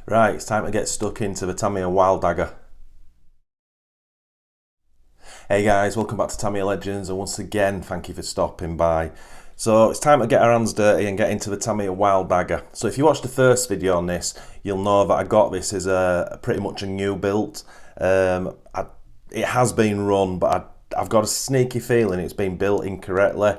Right, it's time to get stuck into the Tamiya Wild Dagger. Hey guys, welcome back to Tamiya Legends, and once again, thank you for stopping by. So it's time to get our hands dirty and get into the Tamiya Wild Dagger. So if you watched the first video on this, you'll know that I got this as a pretty much a new build. It has been run, but I've got a sneaky feeling it's been built incorrectly.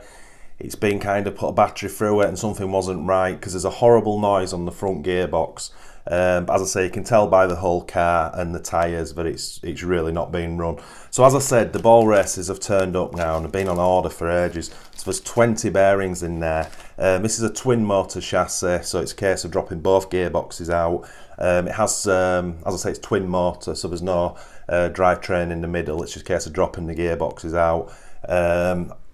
It's been kind of put a battery through it and something wasn't right, because there's a horrible noise on the front gearbox. But as I say, you can tell by the whole car and the tyres that it's really not being run. So as I said, the ball races have turned up now and have been on order for ages. So there's 20 bearings in there. This is a twin motor chassis, so it's a case of dropping both gearboxes out. It has, as I say, it's twin motor, so there's no drivetrain in the middle. It's just a case of dropping the gearboxes out.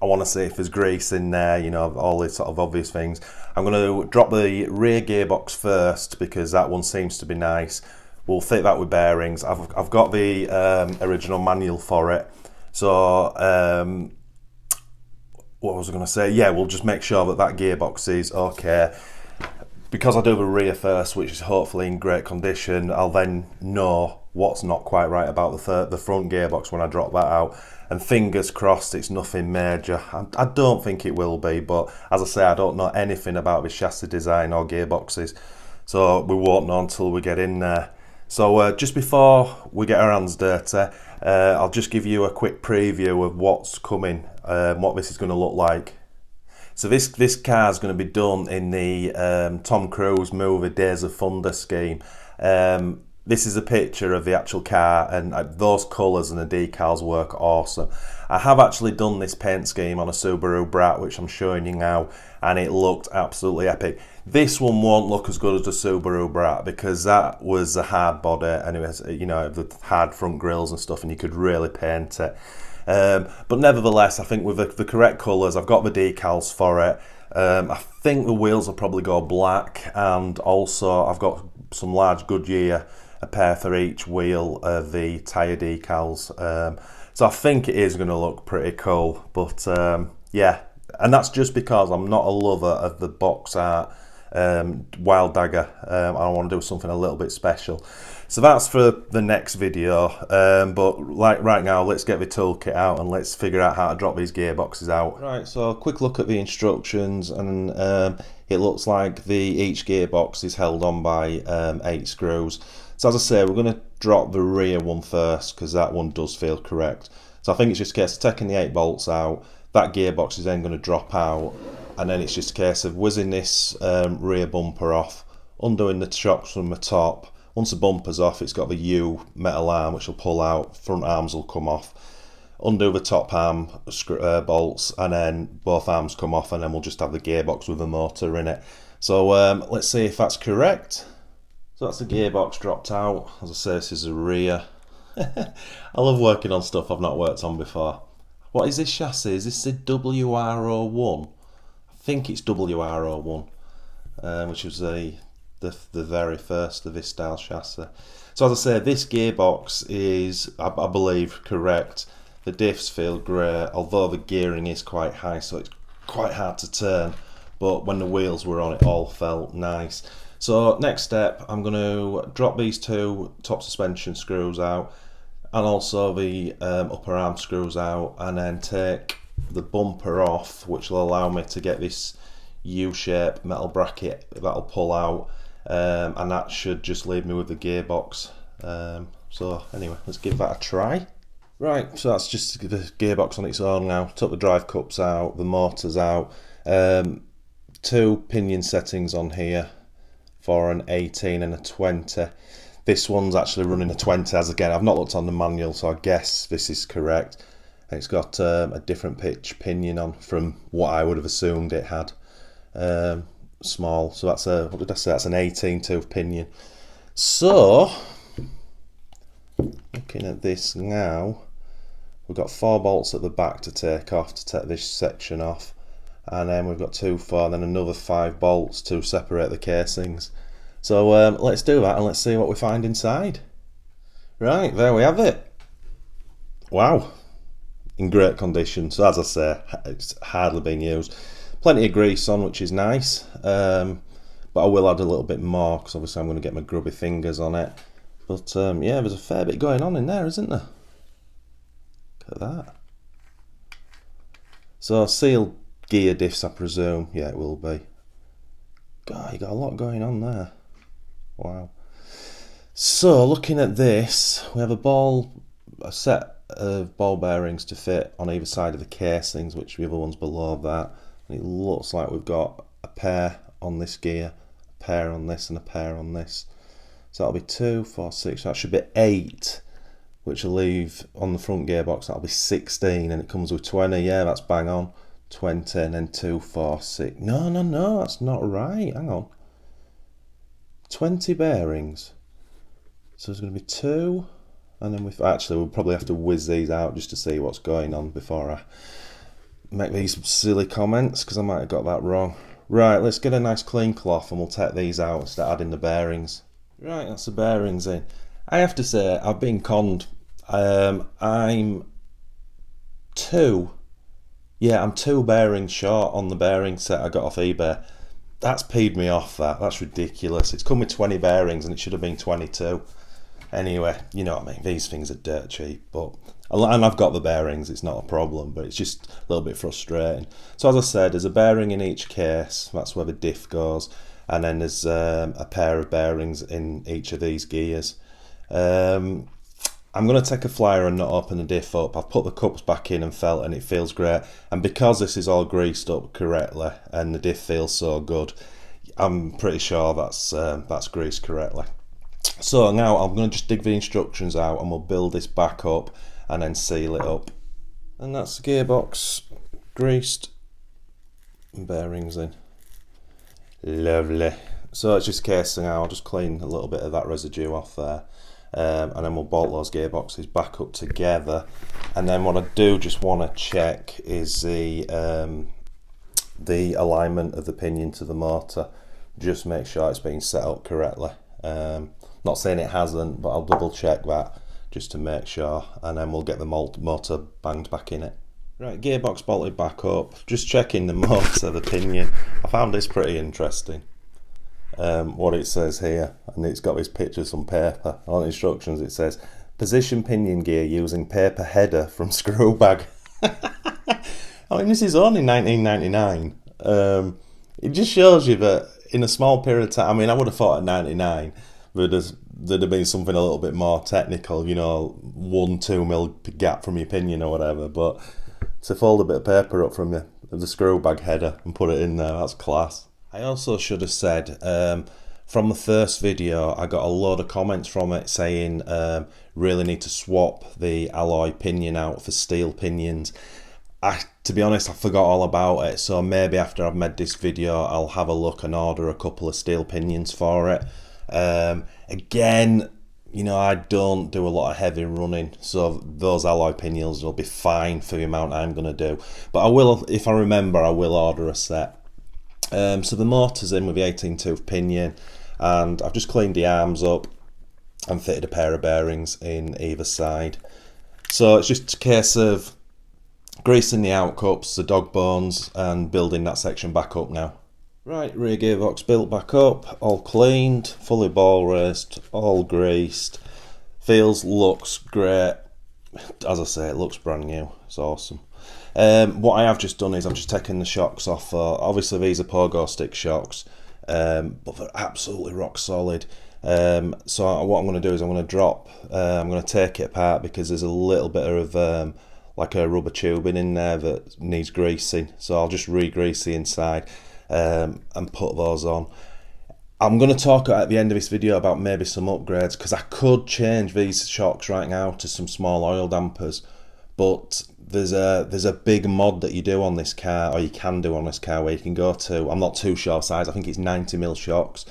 I want to see if there's grease in there, you know, all these sort of obvious things. I'm going to drop the rear gearbox first because that one seems to be nice. We'll fit that with bearings. I've got the original manual for it. So, what was I going to say? Yeah, we'll just make sure that gearbox is okay. Because I do the rear first, which is hopefully in great condition, I'll then know what's not quite right about the front gearbox when I drop that out. And fingers crossed it's nothing major. I don't think it will be, but as I say, I don't know anything about the chassis design or gearboxes, so we won't know until we get in there. So just before we get our hands dirty, I'll just give you a quick preview of what's coming, what this is going to look like. So this car is going to be done in the Tom Cruise movie Days of Thunder scheme. This is a picture of the actual car, and those colours and the decals work awesome. I have actually done this paint scheme on a Subaru Brat, which I'm showing you now, and it looked absolutely epic. This one won't look as good as the Subaru Brat because that was a hard body and it was, you know, the hard front grills and stuff, and you could really paint it. But nevertheless, I think with the correct colours, I've got the decals for it. I think the wheels will probably go black, and also I've got some large Goodyear, a pair for each wheel of the tyre decals. So I think it is going to look pretty cool, but yeah, and that's just because I'm not a lover of the box art Wild Dagger. I want to do something a little bit special. So that's for the next video, but like right now, let's get the toolkit out and let's figure out how to drop these gearboxes out. Right, so a quick look at the instructions, and it looks like each gearbox is held on by 8 screws. So as I say, we're going to drop the rear one first because that one does feel correct. So I think it's just a case of taking the 8 bolts out. That gearbox is then going to drop out, and then it's just a case of whizzing this rear bumper off, undoing the shocks from the top. Once the bumper's off, it's got the U metal arm which will pull out, front arms will come off. Undo the top arm bolts, and then both arms come off, and then we'll just have the gearbox with the motor in it. So let's see if that's correct. So that's the gearbox dropped out. As I say, this is the rear. I love working on stuff I've not worked on before. What is this chassis? Is this the WR01? I think it's WR01, which was the very first of this style chassis. So as I say, this gearbox is, I believe, correct. The diffs feel great, although the gearing is quite high, so it's quite hard to turn. But when the wheels were on, it all felt nice. So next step, I'm going to drop these 2 top suspension screws out, and also the upper arm screws out, and then take the bumper off, which will allow me to get this U-shaped metal bracket that'll pull out, and that should just leave me with the gearbox. So anyway, let's give that a try. Right, so that's just the gearbox on its own now. Took the drive cups out, the motor's out, 2 pinion settings on here for an 18 and a 20. This one's actually running a 20, as again, I've not looked on the manual, so I guess this is correct. It's got a different pitch pinion on from what I would have assumed it had. Small, so that's a, what did I say, that's an 18 tooth pinion. So looking at this now, we've got 4 bolts at the back to take off, to take this section off, and then we've got 2, 4, and then another 5 bolts to separate the casings. So let's do that and let's see what we find inside. Right, there we have it. Wow, in great condition. So as I say, it's hardly been used. Plenty of grease on, which is nice. but I will add a little bit more because obviously I'm going to get my grubby fingers on it. But yeah, there's a fair bit going on in there, isn't there? Look at that. So sealed gear diffs, I presume. Yeah, it will be. God, you got a lot going on there. Wow. So looking at this, we have a set of ball bearings to fit on either side of the casings, which the other one's below that. And it looks like we've got a pair on this gear, a pair on this, and a pair on this. So that'll be 2, 4, 6. That should be 8, which will leave on the front gearbox. That'll be 16, and it comes with 20. Yeah, that's bang on. 20, and then 2, 4, 6. No, that's not right. Hang on. 20 bearings. So there's going to be 2, and then we'll probably have to whiz these out just to see what's going on before I make these silly comments, because I might have got that wrong. Right, let's get a nice clean cloth and we'll take these out and start adding the bearings. Right, that's the bearings in. I have to say, I've been conned. I'm 2 bearings short on the bearing set I got off eBay. That's peed me off, that's ridiculous. It's come with 20 bearings and it should have been 22. Anyway, you know what I mean, these things are dirt cheap, and I've got the bearings, it's not a problem, but it's just a little bit frustrating. So as I said, there's a bearing in each case, that's where the diff goes, and then there's a pair of bearings in each of these gears. I'm going to take a flyer and not open the diff up. I've put the cups back in and felt, and it feels great, and because this is all greased up correctly and the diff feels so good, I'm pretty sure that's greased correctly. So now I'm going to just dig the instructions out and we'll build this back up and then seal it up. And that's the gearbox greased and bearings in. Lovely. So it's just casing out. I'll just clean a little bit of that residue off there, and then we'll bolt those gearboxes back up together. And then what I do just want to check is the alignment of the pinion to the motor. Just make sure it's been set up correctly. Not saying it hasn't, but I'll double check that just to make sure, and then we'll get the motor banged back in it. Right, gearbox bolted back up, just checking the motor, the pinion. I found this pretty interesting, what it says here, and it's got these pictures on paper. On instructions it says, position pinion gear using paper header from screw bag. I mean, this is only 1999. It just shows you that in a small period of time, I mean, I would have thought at 99, there'd have been something a little bit more technical, you know, 1-2 mil gap from your pinion or whatever, but to fold a bit of paper up from the screw bag header and put it in there, that's class. I also should have said, from the first video, I got a load of comments from it saying, really need to swap the alloy pinion out for steel pinions. To be honest, I forgot all about it, so maybe after I've made this video, I'll have a look and order a couple of steel pinions for it. Again, you know, I don't do a lot of heavy running, so those alloy pinions will be fine for the amount I'm going to do. But I will, if I remember, I will order a set. So the motor's in with the 18-tooth pinion, and I've just cleaned the arms up and fitted a pair of bearings in either side. So it's just a case of greasing the outcups, the dog bones, and building that section back up now. Right, rear gearbox built back up, all cleaned, fully ball raced, all greased. Looks great. As I say, it looks brand new. It's awesome. What I have just done is I've just taken the shocks off. Obviously these are pogo stick shocks, but they're absolutely rock solid. So what I'm going to do is I'm going to take it apart because there's a little bit of like a rubber tubing in there that needs greasing. So I'll just re-grease the inside and put those on. I'm going to talk at the end of this video about maybe some upgrades, because I could change these shocks right now to some small oil dampers, but there's a big mod that you do on this car, or you can do on this car, where you can go to, I'm not too sure size, I think it's 90mm shocks,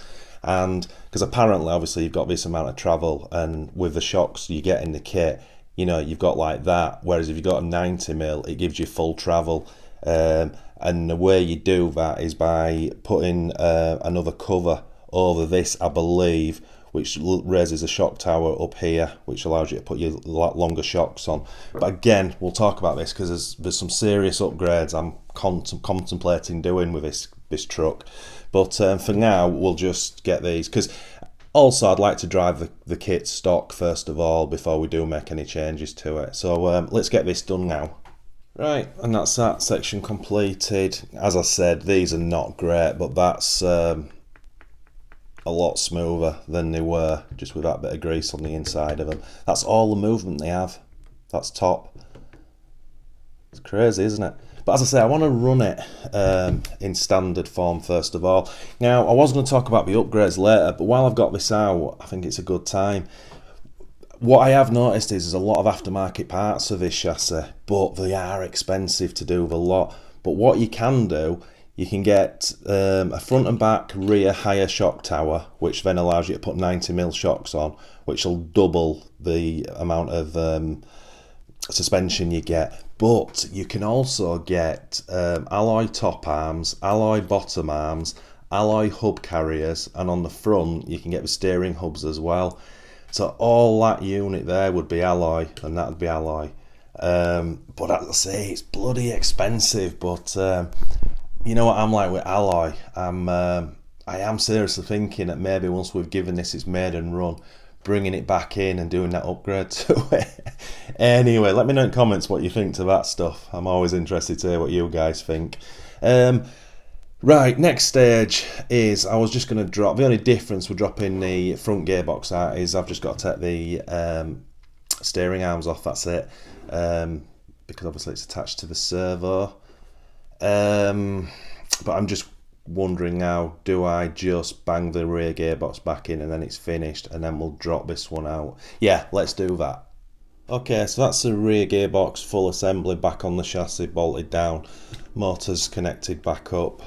and because apparently obviously you've got this amount of travel, and with the shocks you get in the kit, you know, you've got like that, whereas if you've got a 90mm, it gives you full travel. And the way you do that is by putting another cover over this, I believe, which raises a shock tower up here, which allows you to put your longer shocks on. But again, we'll talk about this because there's some serious upgrades I'm contemplating doing with this this truck. But for now, we'll just get these, because also I'd like to drive the kit stock first of all before we do make any changes to it. So let's get this done now. Right, and that's that section completed. As I said, these are not great, but that's a lot smoother than they were, just with that bit of grease on the inside of them. That's all the movement they have. That's top. It's crazy, isn't it? But as I say, I want to run it in standard form first of all. Now, I was going to talk about the upgrades later, but while I've got this out, I think it's a good time. What I have noticed is there's a lot of aftermarket parts of this chassis, but they are expensive to do the lot. But what you can do, you can get a front and back rear higher shock tower, which then allows you to put 90mm shocks on, which will double the amount of suspension you get. But you can also get alloy top arms, alloy bottom arms, alloy hub carriers, and on the front you can get the steering hubs as well. So all that unit there would be alloy, and that would be alloy. But as I say, it's bloody expensive. But you know what I'm like with alloy. I am seriously thinking that maybe once we've given this its maiden run, bringing it back in and doing that upgrade to it. Anyway, let me know in comments what you think to that stuff. I'm always interested to hear what you guys think. Right, next stage is I was just going to drop, the only difference with dropping the front gearbox out is I've just got to take the steering arms off, that's it. Because obviously it's attached to the servo. But I'm just wondering now, do I just bang the rear gearbox back in and then it's finished, and then we'll drop this one out? Yeah, let's do that. Okay, so that's the rear gearbox full assembly back on the chassis, bolted down, motors connected back up.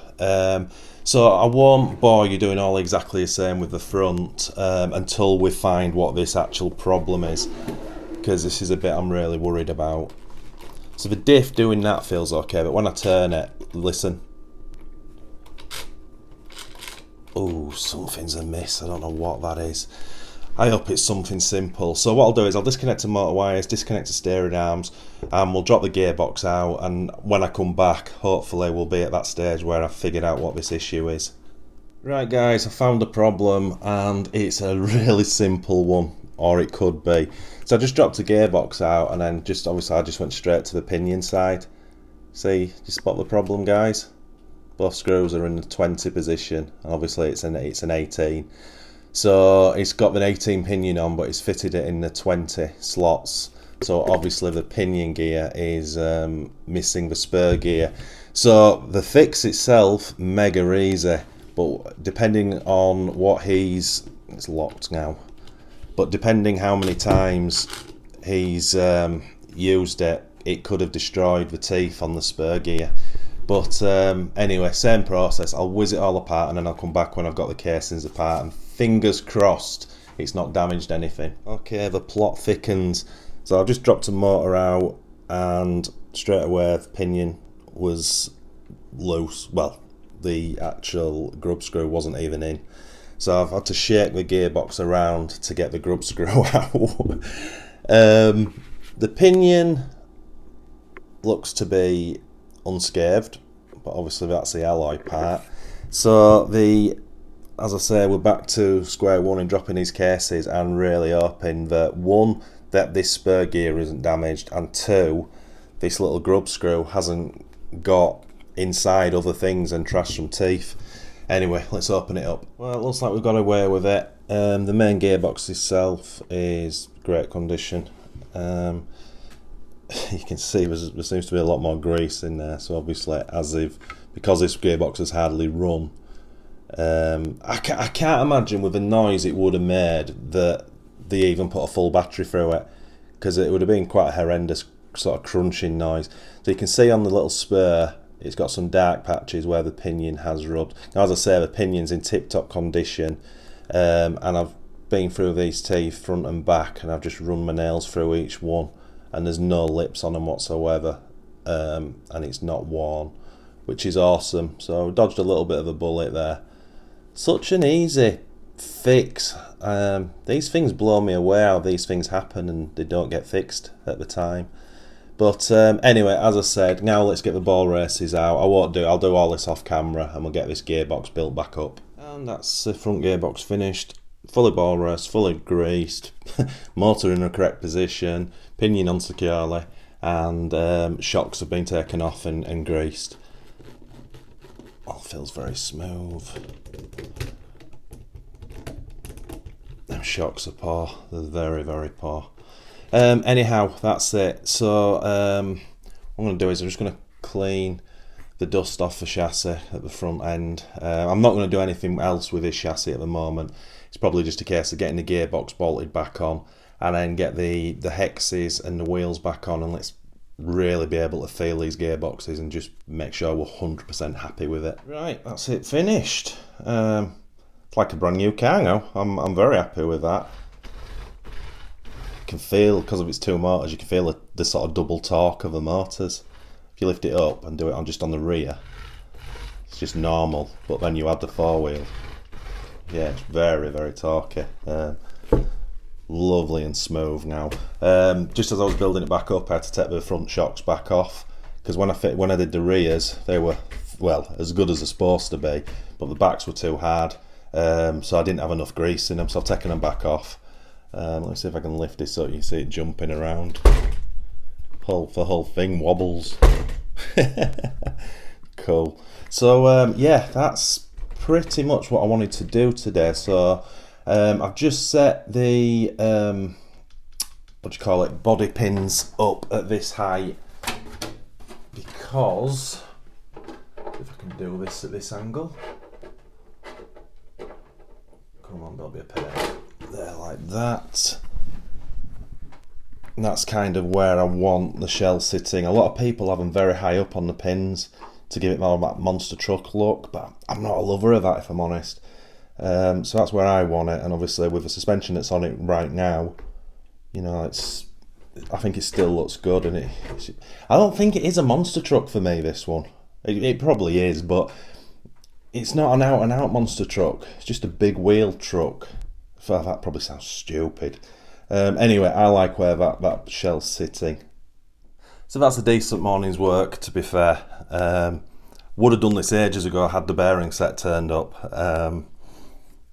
So I won't bore you doing all exactly the same with the front until we find what this actual problem is, because this is a bit I'm really worried about. So the diff doing that feels okay, but when I turn it, listen. Oh, something's amiss. I don't know what that is. I hope it's something simple. So what I'll do is I'll disconnect the motor wires, disconnect the steering arms, and we'll drop the gearbox out, and when I come back, hopefully we'll be at that stage where I've figured out what this issue is. Right guys, I found a problem, and it's a really simple one, or it could be. So I just dropped the gearbox out, and then obviously I just went straight to the pinion side. See, you spot the problem, guys? Both screws are in the 20 position, and obviously it's an 18. So it's got an 18 pinion on, but it's fitted it in the 20 slots. So obviously the pinion gear is missing the spur gear. So the fix itself, mega easy, but depending on what it's locked now, but depending how many times he's used it, it could have destroyed the teeth on the spur gear. But anyway, same process. I'll whiz it all apart and then I'll come back when I've got the casings apart, and fingers crossed it's not damaged anything. Okay, the plot thickens. So I've just dropped a motor out and straight away the pinion was loose. Well, the actual grub screw wasn't even in. So I've had to shake the gearbox around to get the grub screw out. The pinion looks to be unscathed, but obviously that's the alloy part. So as I say, we're back to square one in dropping these cases and really hoping that one, that this spur gear isn't damaged, and two, this little grub screw hasn't got inside other things and trashed some teeth. Anyway, let's open it up. Well, it looks like we've got away with it. The main gearbox itself is great condition. You can see there seems to be a lot more grease in there, so obviously because this gearbox has hardly run, I can't imagine with the noise it would have made that they even put a full battery through it, because it would have been quite a horrendous sort of crunching noise. So you can see on the little spur it's got some dark patches where the pinion has rubbed. Now, as I say, the pinion's in tip-top condition, and I've been through these teeth front and back, and I've just run my nails through each one, and there's no lips on them whatsoever, and it's not worn, which is awesome. So I dodged a little bit of a bullet there. Such an easy fix. These things blow me away how these things happen and they don't get fixed at the time. But anyway, as I said, now let's get the ball races out. I'll do all this off camera, and we'll get this gearbox built back up. And that's the front gearbox finished. Fully ball raced, fully greased, motor in the correct position, pinion on securely, and shocks have been taken off and greased. All feels very smooth. Them shocks are poor, they're very, very poor. Anyhow, that's it. So what I'm going to do is I'm just going to clean the dust off the chassis at the front end. I'm not going to do anything else with this chassis at the moment. It's probably just a case of getting the gearbox bolted back on, and then get the hexes and the wheels back on, and let's really be able to feel these gearboxes and just make sure we're 100% happy with it. Right, that's it finished. It's like a brand new car now. I'm very happy with that. You can feel, because of its two motors, you can feel the sort of double torque of the motors. If you lift it up and do it just on the rear, it's just normal, but then you add the four wheel. Yeah, it's very, very torquey. Lovely and smooth now. Just as I was building it back up, I had to take the front shocks back off, because when I did the rears, they were, well, as good as they're supposed to be, but the backs were too hard, so I didn't have enough grease in them, so I've taken them back off. Let me see if I can lift this so you can see it jumping around. The whole thing wobbles. Cool. So yeah, that's pretty much what I wanted to do today. So I've just set the body pins up at this height, because if I can do this at this angle, come on, don't be a pain. There, like that. And that's kind of where I want the shell sitting. A lot of people have them very high up on the pins to give it more of that monster truck look, but I'm not a lover of that, if I'm honest. So that's where I want it, and obviously with the suspension that's on it right now, you know, I think it still looks good, and I don't think it is a monster truck for me, this one. It probably is, but it's not an out and out monster truck. It's just a big wheel truck. That probably sounds stupid. Anyway, I like where that shell's sitting. So that's a decent morning's work, to be fair. Would have done this ages ago. I had the bearing set turned up.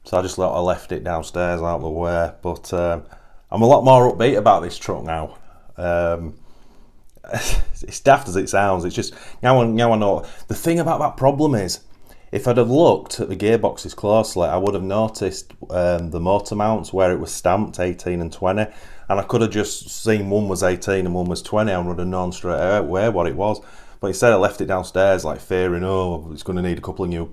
So I just left it downstairs out of the way. But I'm a lot more upbeat about this truck now. It's daft as it sounds. It's just, now I know. The thing about that problem is, if I'd have looked at the gearboxes closely, I would have noticed the motor mounts where it was stamped 18 and 20, and I could have just seen one was 18 and one was 20 and would have known straight away what it was. But instead I left it downstairs, like fearing, oh, it's going to need a couple of new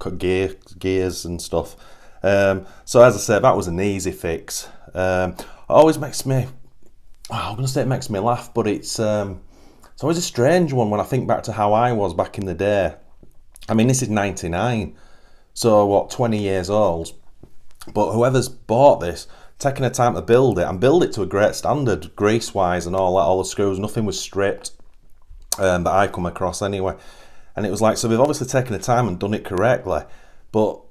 gears and stuff. So as I said, that was an easy fix. It always makes me, I'm going to say it makes me laugh, but it's always a strange one when I think back to how I was back in the day. I mean, this is 99, so what, 20 years old, but whoever's bought this, taking the time to build it, and build it to a great standard, grease-wise and all that, all the screws, nothing was stripped, that I come across anyway, and it was like, so they've obviously taken the time and done it correctly, but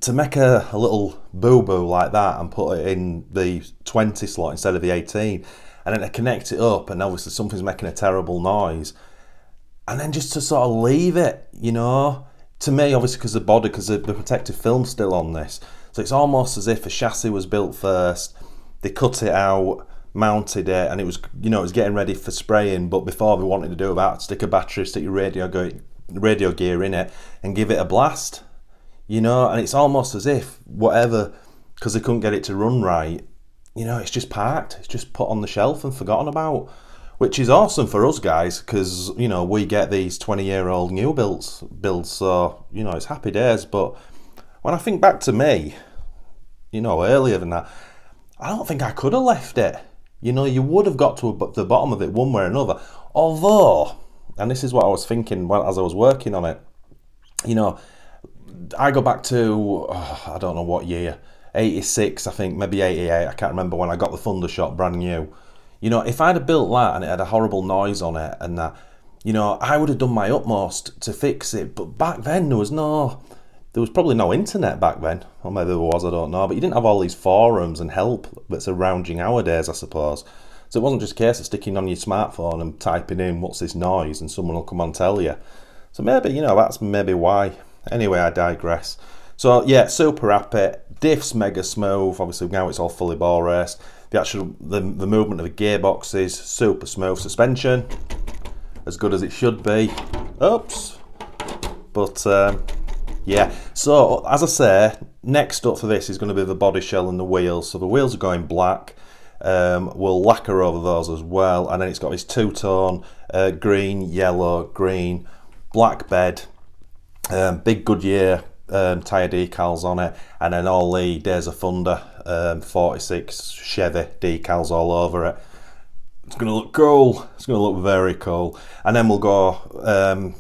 to make a little boo-boo like that and put it in the 20 slot instead of the 18, and then to connect it up, and obviously something's making a terrible noise, and then just to sort of leave it, you know, to me, obviously because the protective film's still on this, so it's almost as if a chassis was built first, they cut it out, mounted it, and it was, you know, it was getting ready for spraying, but before they wanted to do that, stick a battery, stick your radio gear in it, and give it a blast, you know, and it's almost as if whatever, because they couldn't get it to run right, you know, it's just parked, it's just put on the shelf and forgotten about. Which is awesome for us guys, because, you know, we get these 20-year-old new builds, so, you know, it's happy days. But when I think back to me, you know, earlier than that, I don't think I could have left it. You know, you would have got to the bottom of it one way or another. Although, and this is what I was thinking as I was working on it, you know, I go back to, I don't know what year, 86, I think, maybe 88, I can't remember, when I got the Thundershot brand new. You know, if I'd have built that and it had a horrible noise on it and that, you know, I would have done my utmost to fix it. But back then there was probably no internet back then. Or maybe there was, I don't know. But you didn't have all these forums and help that's around you nowadays, I suppose. So it wasn't just a case of sticking on your smartphone and typing in what's this noise and someone will come and tell you. So maybe, you know, that's maybe why. Anyway, I digress. So yeah, super happy. Diff's mega smooth. Obviously now it's all fully ball raced. The movement of the gearbox is super smooth. Suspension, as good as it should be. Oops. But yeah, so as I say, next up for this is going to be the body shell and the wheels. So the wheels are going black. We'll lacquer over those as well, and then it's got this two-tone green, yellow, green, black bed, big Goodyear tyre decals on it, and then all the Days of Thunder 46 Chevy decals all over it. It's going to look cool. It's going to look very cool. And then we'll go,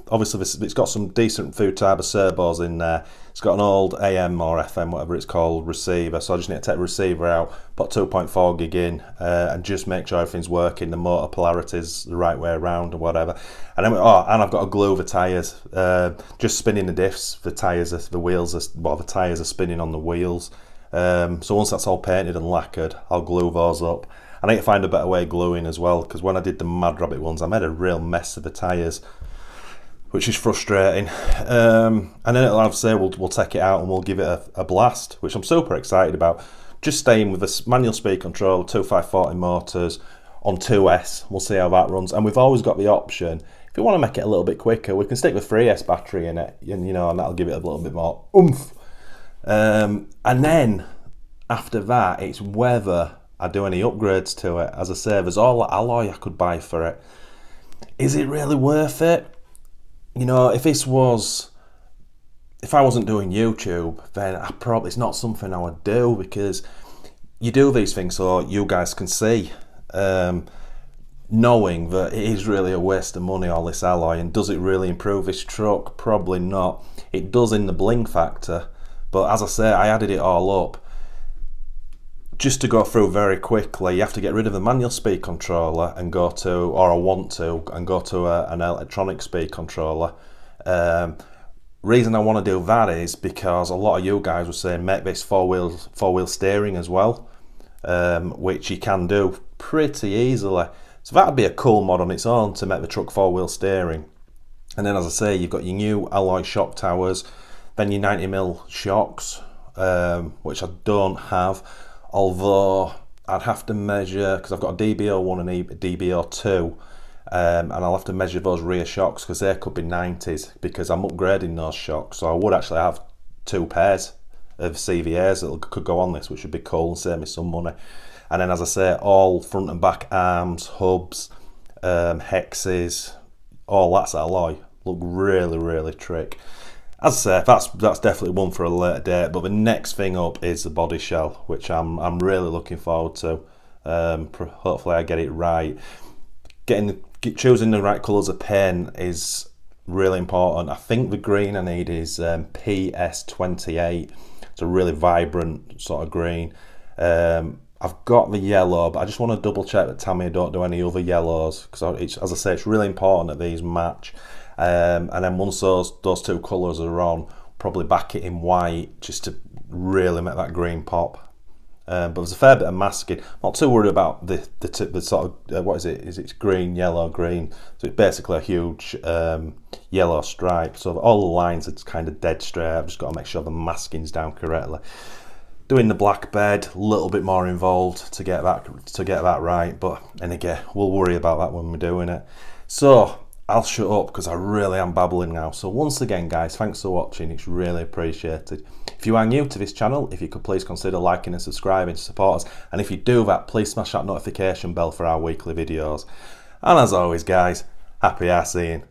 obviously it's got some decent food type of servos in there. It's got an old AM or FM, whatever it's called, receiver. So I just need to take the receiver out, put 2.4 gig in, and just make sure everything's working, the motor polarity's the right way around or whatever. And then, and I've got to glue the tyres, just spinning the diffs, the tyres are spinning on the wheels. So once that's all painted and lacquered, I'll glue those up. I need to find a better way of gluing as well, because when I did the Mad Rabbit ones, I made a real mess of the tyres, which is frustrating. And then I'll say we'll take it out and we'll give it a blast, which I'm super excited about. Just staying with this manual speed control, 2540 motors on 2S. We'll see how that runs. And we've always got the option, if you want to make it a little bit quicker, we can stick the 3S battery in it, and you know, and that'll give it a little bit more oomph. And then after that, it's whether I do any upgrades to it. As I say, there's all that alloy I could buy for it. Is it really worth it? You know, if I wasn't doing YouTube, then it's not something I would do, because you do these things so you guys can see, knowing that it is really a waste of money, all this alloy, and does it really improve this truck? Probably not. It does in the bling factor, but as I say, I added it all up. Just to go through very quickly, you have to get rid of the manual speed controller and go to, or I want to, and go to an electronic speed controller. Reason I want to do that is because a lot of you guys were saying make this four-wheel steering as well, which you can do pretty easily. So that'd be a cool mod on its own to make the truck four-wheel steering. And then, as I say, you've got your new alloy shock towers, then your 90mm shocks, which I don't have. Although I'd have to measure, because I've got a DBO1 and a DBO2, and I'll have to measure those rear shocks, because they could be 90s, because I'm upgrading those shocks. So I would actually have 2 pairs of CVAs that could go on this, which would be cool and save me some money. And then, as I say, all front and back arms, hubs, hexes, all that's alloy. Look really, really trick. As I say, that's definitely one for a later date. But the next thing up is the body shell, which I'm really looking forward to. Hopefully I get it right. Choosing the right colours of paint is really important. I think the green I need is PS28. It's a really vibrant sort of green. I've got the yellow, but I just want to double check that Tamiya don't do any other yellows, because as I say, it's really important that these match. And then once those 2 colours are on, probably back it in white just to really make that green pop. But there's a fair bit of masking. Not too worried about the sort of what is it? Is it green, yellow, green? So it's basically a huge yellow stripe. So all the lines are kind of dead straight. I've just got to make sure the masking's down correctly. Doing the black bed, a little bit more involved to get that right. But and again, we'll worry about that when we're doing it. So I'll shut up because I really am babbling now. So once again, guys, thanks for watching. It's really appreciated. If you are new to this channel, if you could please consider liking and subscribing to support us. And if you do that, please smash that notification bell for our weekly videos. And as always, guys, happy arseeing.